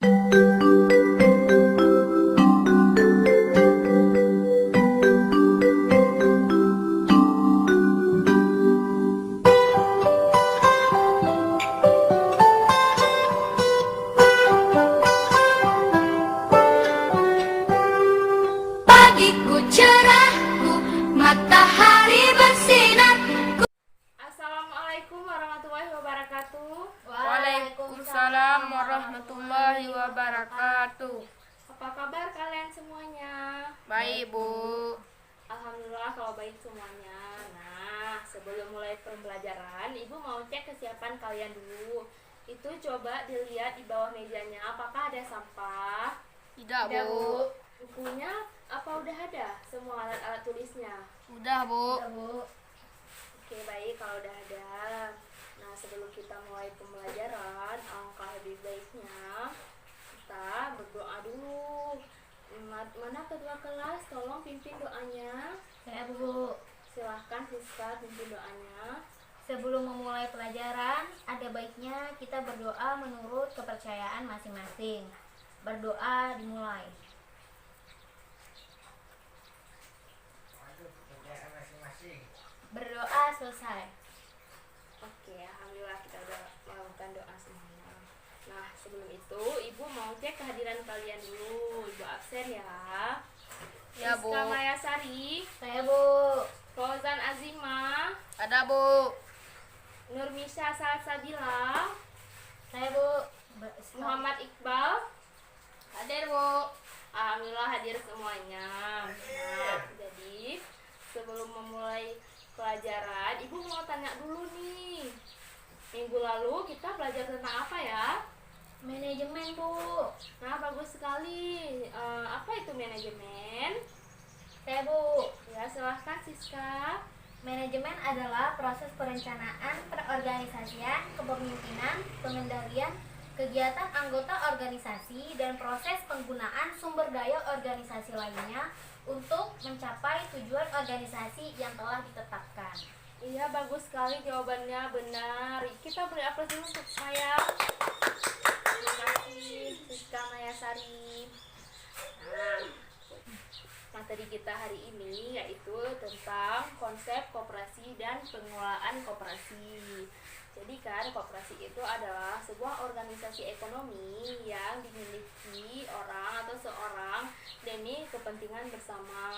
Pagiku cerahku, matahari bersinar. Assalamualaikum warahmatullahi wabarakatuh. Waalaikumsalam warahmatullahi wabarakatuh. Apa kabar kalian semuanya? Baik, Bu. Alhamdulillah kalau baik semuanya. Nah, sebelum mulai pembelajaran, Ibu mau cek kesiapan kalian dulu. Itu coba dilihat di bawah mejanya, apakah ada sampah? Tidak, Bu. Bukunya apa udah ada? Semua alat-alat tulisnya? Udah, Bu. Oke, baik kalau udah ada. Nah, sebelum kita mulai pembelajaran, alangkah lebih baiknya kita berdoa dulu. Mana kedua kelas? Tolong pimpin doanya. Saya Bu. Silahkan Siska pimpin doanya. Sebelum memulai pelajaran, ada baiknya kita berdoa menurut kepercayaan masing-masing. Berdoa dimulai. Berdoa selesai. Oke, alhamdulillah kita udah melakukan doa semuanya. Nah, sebelum itu Ibu mau cek kehadiran kalian dulu. Ibu absen ya. Ya, Bu. Siska Mayasari, Saya Bu. Fauzan Azima, Ada, Bu. Nurmisha Salsabila, Saya Bu. Muhammad Iqbal. Hadir, Bu. Alhamdulillah hadir semuanya. Nah, jadi sebelum memulai pelajaran, Ibu mau tanya dulu nih. Minggu lalu kita belajar tentang apa ya? Manajemen Bu. Nah, bagus sekali. Apa itu manajemen? Saya Bu. Ya, silahkan Siska. Manajemen adalah proses perencanaan, perorganisasian, kepemimpinan, pengendalian, kegiatan anggota organisasi, dan proses penggunaan sumber daya organisasi lainnya untuk mencapai tujuan organisasi yang telah ditetapkan. Iya, bagus sekali jawabannya, benar. Kita beri aplaus dulu untuk saya. Terima kasih Siska Mayasari. Nah, materi kita hari ini yaitu tentang konsep koperasi dan pengelolaan koperasi. Jadi kan koperasi itu adalah sebuah organisasi ekonomi yang dimiliki orang atau seorang demi kepentingan bersama.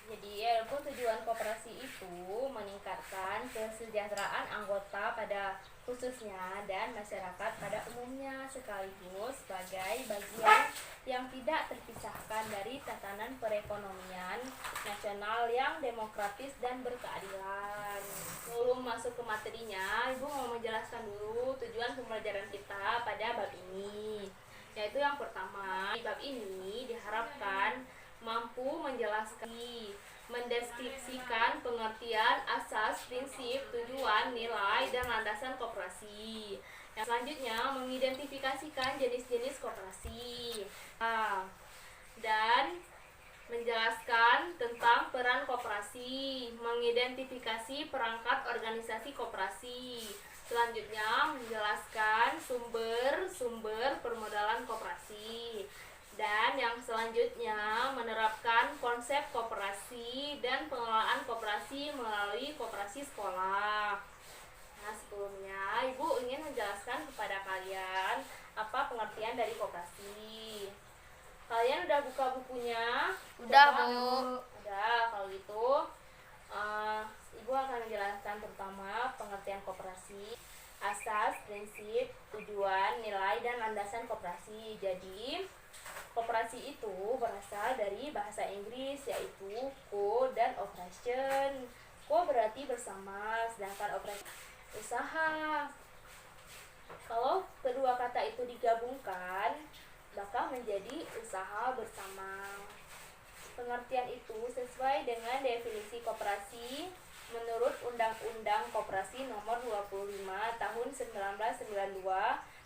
Jadi tujuan koperasi itu meningkatkan kesejahteraan anggota pada khususnya dan masyarakat pada umumnya, sekaligus sebagai bagian yang tidak terpisahkan dari tatanan perekonomian nasional yang demokratis dan berkeadilan. Sebelum masuk ke materinya, Ibu mau menjelaskan dulu tujuan pembelajaran kita pada bab ini. Yaitu yang pertama, di bab ini diharapkan mampu menjelaskan, mendeskripsikan pengertian, asas, prinsip, tujuan, nilai, dan landasan koperasi. Yang selanjutnya, mengidentifikasikan jenis-jenis koperasi. Dan menjelaskan tentang peran koperasi, mengidentifikasi perangkat organisasi koperasi. Selanjutnya, menjelaskan sumber-sumber permodalan koperasi. Dan yang selanjutnya menerapkan konsep koperasi dan pengelolaan koperasi melalui koperasi sekolah. Nah, sebelumnya Ibu ingin menjelaskan kepada kalian apa pengertian dari koperasi. Kalian udah buka bukunya? Udah, Coba. Bu. Udah, kalau gitu Ibu akan menjelaskan pertama pengertian koperasi, asas, prinsip, tujuan, nilai, dan landasan koperasi. Jadi koperasi itu berasal dari bahasa Inggris yaitu co dan operation. Co berarti bersama, sedangkan operation usaha. Kalau kedua kata itu digabungkan, maka menjadi usaha bersama. Pengertian itu sesuai dengan definisi koperasi menurut Undang-Undang Koperasi Nomor 25 Tahun 1992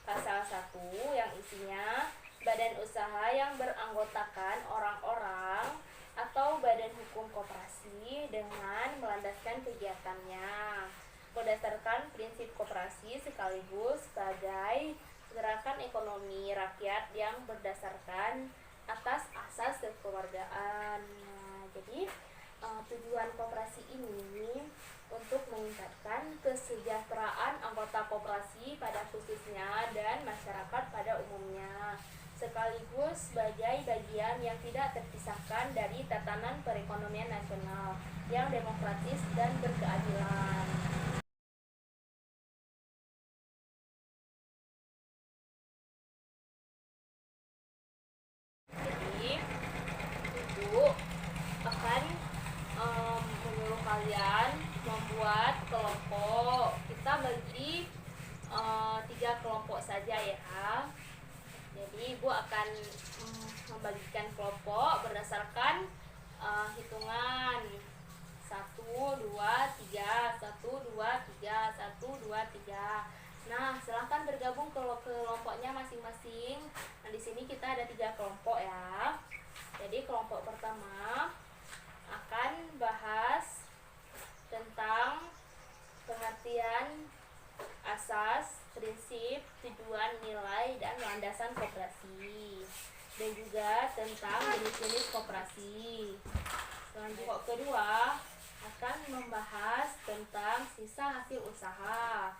Pasal 1 yang isinya badan usaha yang beranggotakan orang-orang atau badan hukum koperasi dengan melandaskan kegiatannya berdasarkan prinsip koperasi sekaligus sebagai gerakan ekonomi rakyat yang berdasarkan atas asas kekeluargaan. Nah, jadi tujuan koperasi ini untuk meningkatkan kesejahteraan anggota koperasi pada khususnya dan masyarakat pada umumnya, sekaligus sebagai bagian yang tidak terpisahkan dari tatanan perekonomian nasional yang demokratis dan berkeadilan. Jadi, Ibu akan menyuruh kalian membuat kelompok. Kita bagi 3 kelompok saja ya. Jadi Ibu akan membagikan kelompok berdasarkan hitungan 1, 2, 3, 1, 2, 3, 1, 2, 3. Nah, silahkan bergabung ke kelompoknya masing-masing. Nah, di sini kita ada 3 kelompok ya. Jadi kelompok pertama akan bahas tentang pengertian asas, prinsip, tujuan, nilai, dan landasan koperasi, dan juga tentang jenis-jenis koperasi. Selanjutnya kedua akan membahas tentang sisa hasil usaha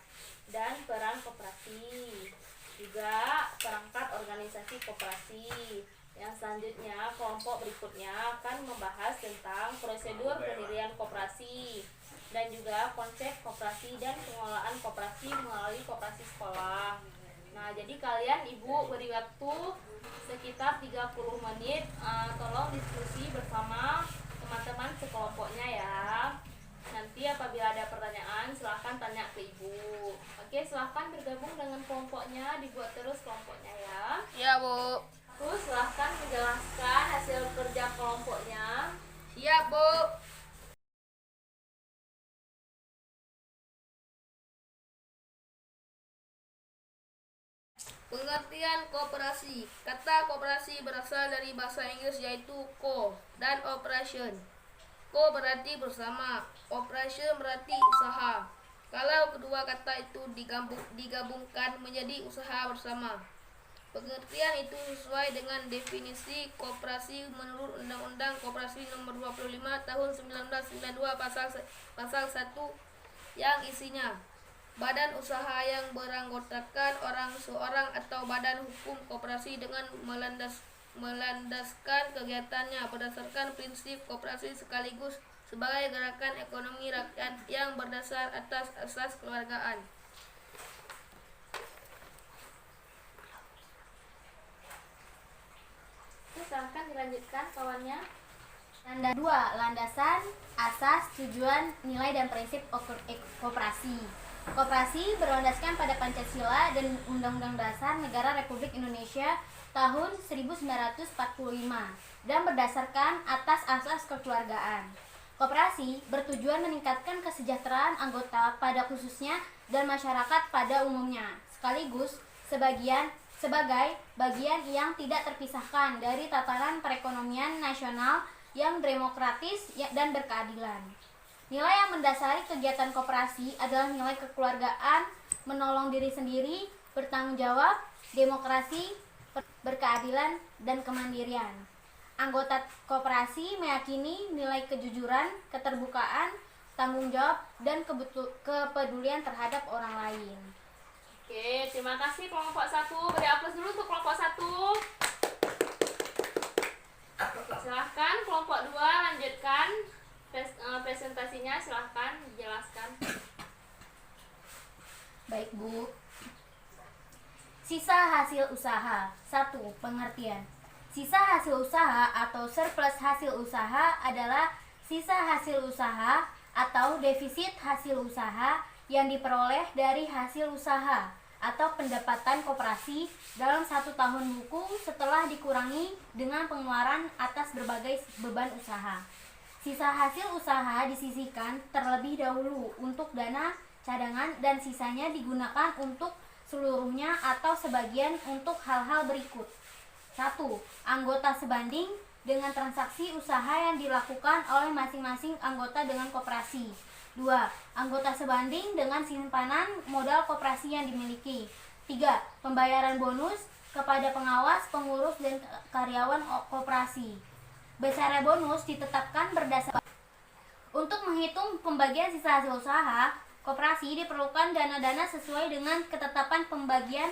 dan peran koperasi, juga perangkat organisasi koperasi. Yang selanjutnya, kelompok berikutnya akan membahas tentang prosedur pendirian koperasi dan juga konsep koperasi dan pengelolaan koperasi melalui koperasi sekolah. Nah, jadi kalian Ibu beri waktu sekitar 30 menit, tolong diskusi bersama teman-teman sekelompoknya ya. Nanti apabila ada pertanyaan silahkan tanya ke Ibu. Oke, silahkan bergabung dengan kelompoknya, dibuat terus kelompoknya ya. Ya, Bu. Terus silahkan menjelaskan hasil kerja kelompoknya. Siap, Bu. Pengertian koperasi. Kata koperasi berasal dari bahasa Inggris yaitu co dan operation. Co berarti bersama, operation berarti usaha. Kalau kedua kata itu digabungkan menjadi usaha bersama. Pengertian itu sesuai dengan definisi koperasi menurut Undang-Undang Koperasi Nomor 25 Tahun 1992 pasal 1 yang isinya badan usaha yang beranggotakan seorang atau badan hukum koperasi dengan melandaskan kegiatannya berdasarkan prinsip koperasi sekaligus sebagai gerakan ekonomi rakyat yang berdasar atas asas kekeluargaan. Silahkan dilanjutkan kawannya. Landasan, asas, tujuan, nilai, dan prinsip koperasi. Koperasi berlandaskan pada Pancasila dan Undang-Undang Dasar Negara Republik Indonesia tahun 1945 dan berdasarkan atas asas kekeluargaan. Koperasi bertujuan meningkatkan kesejahteraan anggota pada khususnya dan masyarakat pada umumnya, sekaligus sebagai bagian yang tidak terpisahkan dari tatanan perekonomian nasional yang demokratis dan berkeadilan. Nilai yang mendasari kegiatan koperasi adalah nilai kekeluargaan, menolong diri sendiri, bertanggung jawab, demokrasi, berkeadilan, dan kemandirian. Anggota koperasi meyakini nilai kejujuran, keterbukaan, tanggung jawab, dan kepedulian terhadap orang lain. Oke, terima kasih kelompok 1. Beri aplaus dulu untuk kelompok 1. Oke, silahkan kelompok 2 lanjutkan presentasinya, silahkan dijelaskan. Baik, Bu. Sisa hasil usaha. 1. Pengertian. Sisa hasil usaha atau surplus hasil usaha adalah sisa hasil usaha atau defisit hasil usaha yang diperoleh dari hasil usaha atau pendapatan koperasi dalam 1 tahun buku setelah dikurangi dengan pengeluaran atas berbagai beban usaha. Sisa hasil usaha disisihkan terlebih dahulu untuk dana cadangan dan sisanya digunakan untuk seluruhnya atau sebagian untuk hal-hal berikut. 1. Anggota sebanding dengan transaksi usaha yang dilakukan oleh masing-masing anggota dengan koperasi. 2. Anggota sebanding dengan simpanan modal koperasi yang dimiliki. 3. Pembayaran bonus kepada pengawas, pengurus, dan karyawan koperasi. Besaran bonus ditetapkan berdasarkan. Untuk menghitung pembagian sisa hasil usaha, koperasi diperlukan dana-dana sesuai dengan ketetapan pembagian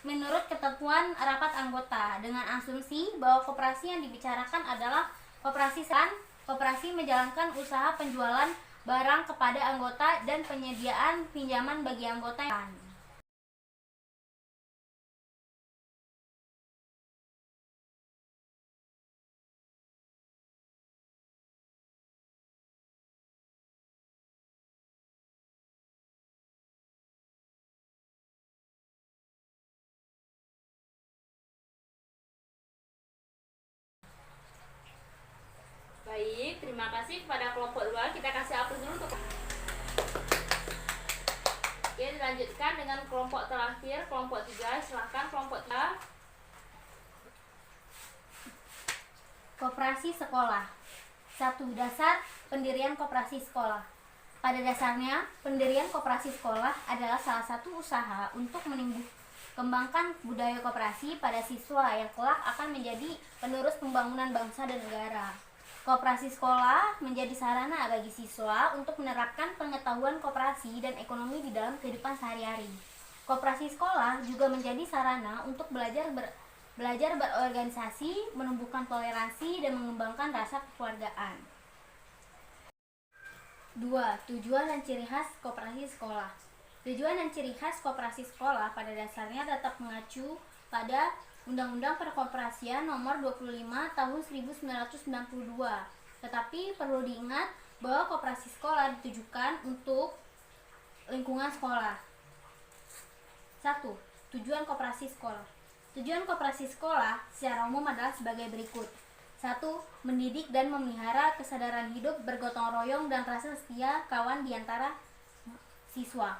menurut ketentuan rapat anggota, dengan asumsi bahwa koperasi yang dibicarakan adalah koperasi menjalankan usaha penjualan barang kepada anggota dan penyediaan pinjaman bagi anggota yang Baik, terima kasih kepada kelompok 2. Kita kasih aplaus dulu untuk. Oke, dilanjutkan dengan kelompok terakhir, kelompok 3. Silahkan kelompok 3. Koperasi sekolah. 1. Dasar pendirian koperasi sekolah. Pada dasarnya, pendirian koperasi sekolah adalah salah satu usaha untuk kembangkan budaya koperasi pada siswa yang kelak akan menjadi penerus pembangunan bangsa dan negara. Koperasi sekolah menjadi sarana bagi siswa untuk menerapkan pengetahuan koperasi dan ekonomi di dalam kehidupan sehari-hari. Koperasi sekolah juga menjadi sarana untuk belajar berorganisasi, menumbuhkan toleransi, dan mengembangkan rasa kekeluargaan. 2. Tujuan dan ciri khas koperasi sekolah. Tujuan dan ciri khas koperasi sekolah pada dasarnya tetap mengacu pada Undang-Undang Perkoperasian Nomor 25 Tahun 1992. Tetapi perlu diingat bahwa koperasi sekolah ditujukan untuk lingkungan sekolah. 1. Tujuan koperasi sekolah. Tujuan koperasi sekolah secara umum adalah sebagai berikut. 1. Mendidik dan memelihara kesadaran hidup bergotong royong dan rasa setia kawan di antara siswa.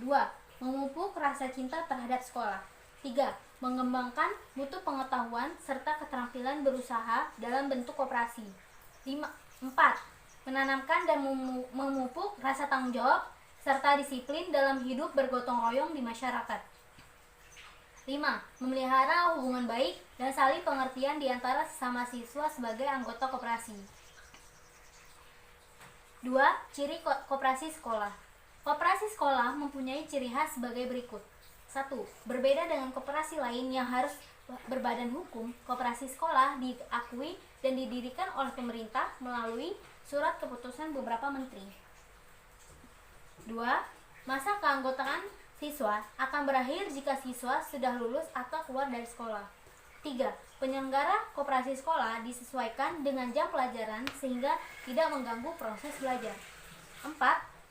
2. Memupuk rasa cinta terhadap sekolah. 3. Mengembangkan mutu pengetahuan serta keterampilan berusaha dalam bentuk koperasi. 4. Menanamkan dan memupuk rasa tanggung jawab serta disiplin dalam hidup bergotong royong di masyarakat. 5. Memelihara hubungan baik dan saling pengertian di antara sesama siswa sebagai anggota koperasi. 2. Ciri koperasi sekolah. Koperasi sekolah mempunyai ciri khas sebagai berikut. 1. Berbeda dengan koperasi lain yang harus berbadan hukum, koperasi sekolah diakui dan didirikan oleh pemerintah melalui surat keputusan beberapa menteri. 2. Masa keanggotaan siswa akan berakhir jika siswa sudah lulus atau keluar dari sekolah. 3. Penyelenggara koperasi sekolah disesuaikan dengan jam pelajaran sehingga tidak mengganggu proses belajar. 4.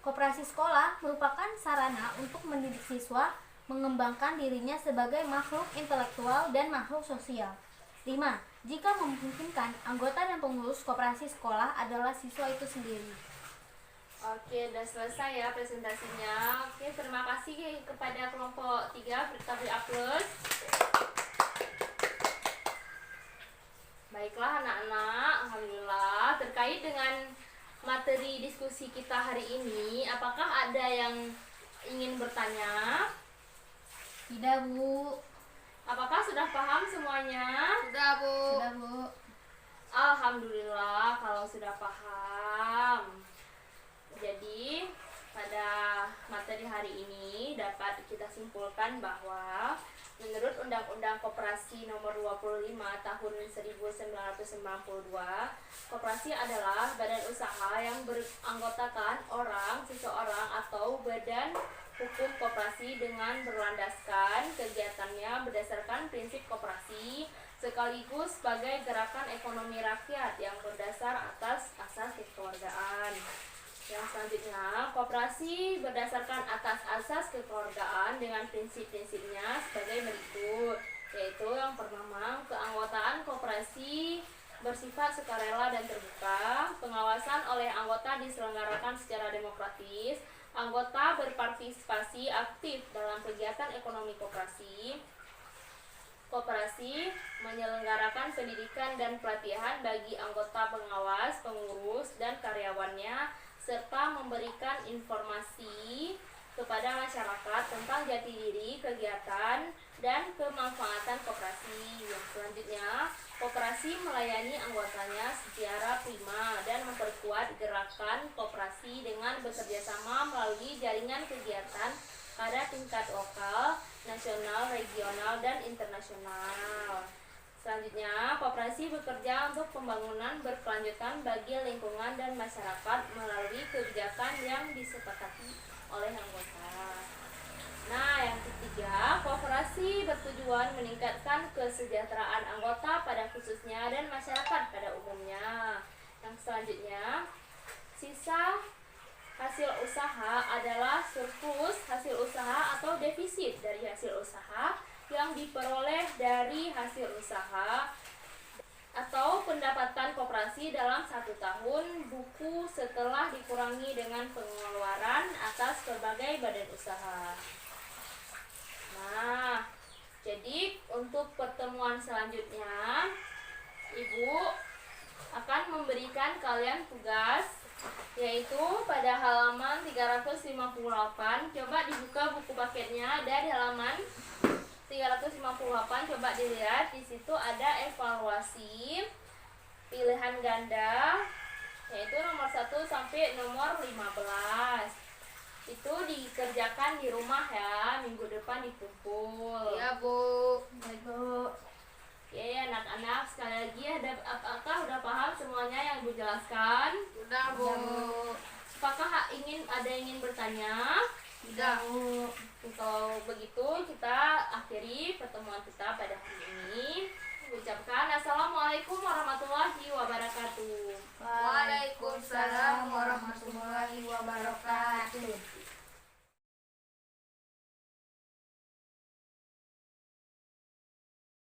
Koperasi sekolah merupakan sarana untuk mendidik siswa mengembangkan dirinya sebagai makhluk intelektual dan makhluk sosial. 5. Jika memungkinkan, anggota dan pengurus koperasi sekolah adalah siswa itu sendiri. Oke, udah selesai ya presentasinya. Oke, terima kasih kepada kelompok 3. Kita beri aplaus. Baiklah anak-anak, alhamdulillah. Terkait dengan materi diskusi kita hari ini, apakah ada yang ingin bertanya? Tidak, Bu. Apakah sudah paham semuanya? Sudah, Bu. Sudah, Bu. Alhamdulillah kalau sudah paham. Jadi pada materi hari ini dapat kita simpulkan bahwa menurut Undang-Undang Koperasi Nomor 25 Tahun 1992, koperasi adalah badan usaha yang beranggotakan orang, seseorang atau badan hukum koperasi dengan berlandaskan kegiatannya berdasarkan prinsip koperasi sekaligus sebagai gerakan ekonomi rakyat yang berdasar atas asas kekeluargaan. Yang selanjutnya, koperasi berdasarkan atas asas kekeluargaan dengan prinsip-prinsipnya sebagai berikut, yaitu yang pertama, keanggotaan koperasi bersifat sukarela dan terbuka, pengawasan oleh anggota diselenggarakan secara demokratis, anggota berpartisipasi aktif dalam kegiatan ekonomi koperasi. Koperasi menyelenggarakan pendidikan dan pelatihan bagi anggota pengawas, pengurus, dan karyawannya, serta memberikan informasi kepada masyarakat tentang jati diri, kegiatan, dan kemanfaatan koperasi. Yang selanjutnya, koperasi melayani anggotanya secara prima dan memperkuat gerakan koperasi dengan bekerjasama melalui jaringan kegiatan pada tingkat lokal, nasional, regional, dan internasional. Selanjutnya, koperasi bekerja untuk pembangunan berkelanjutan bagi lingkungan dan masyarakat melalui kebijakan yang disepakati oleh anggota. Nah, yang ketiga, koperasi bertujuan meningkatkan kesejahteraan anggota pada khususnya dan masyarakat pada umumnya. Yang selanjutnya, sisa hasil usaha adalah surplus hasil usaha atau defisit dari hasil usaha yang diperoleh dari hasil usaha atau pendapatan koperasi dalam 1 tahun buku setelah dikurangi dengan pengeluaran atas berbagai badan usaha. Nah, jadi untuk pertemuan selanjutnya, Ibu akan memberikan kalian tugas, yaitu pada halaman 358. Coba dibuka buku paketnya, ada di halaman 358. Coba dilihat, di situ ada evaluasi pilihan ganda, yaitu nomor 1 sampai nomor 15. Itu dikerjakan di rumah ya, minggu depan dikumpul. Iya, Bu. Baik, Bu. Oke, anak-anak, sekali lagi apakah udah paham semuanya yang Ibu jelaskan? Udah, Bu. Apakah ingin bertanya? Udah. Kalau begitu kita akhiri pertemuan kita pada hari ini. Ucapkan Assalamualaikum warahmatullahi wabarakatuh. Waalaikumsalam warahmatullahi wabarakatuh.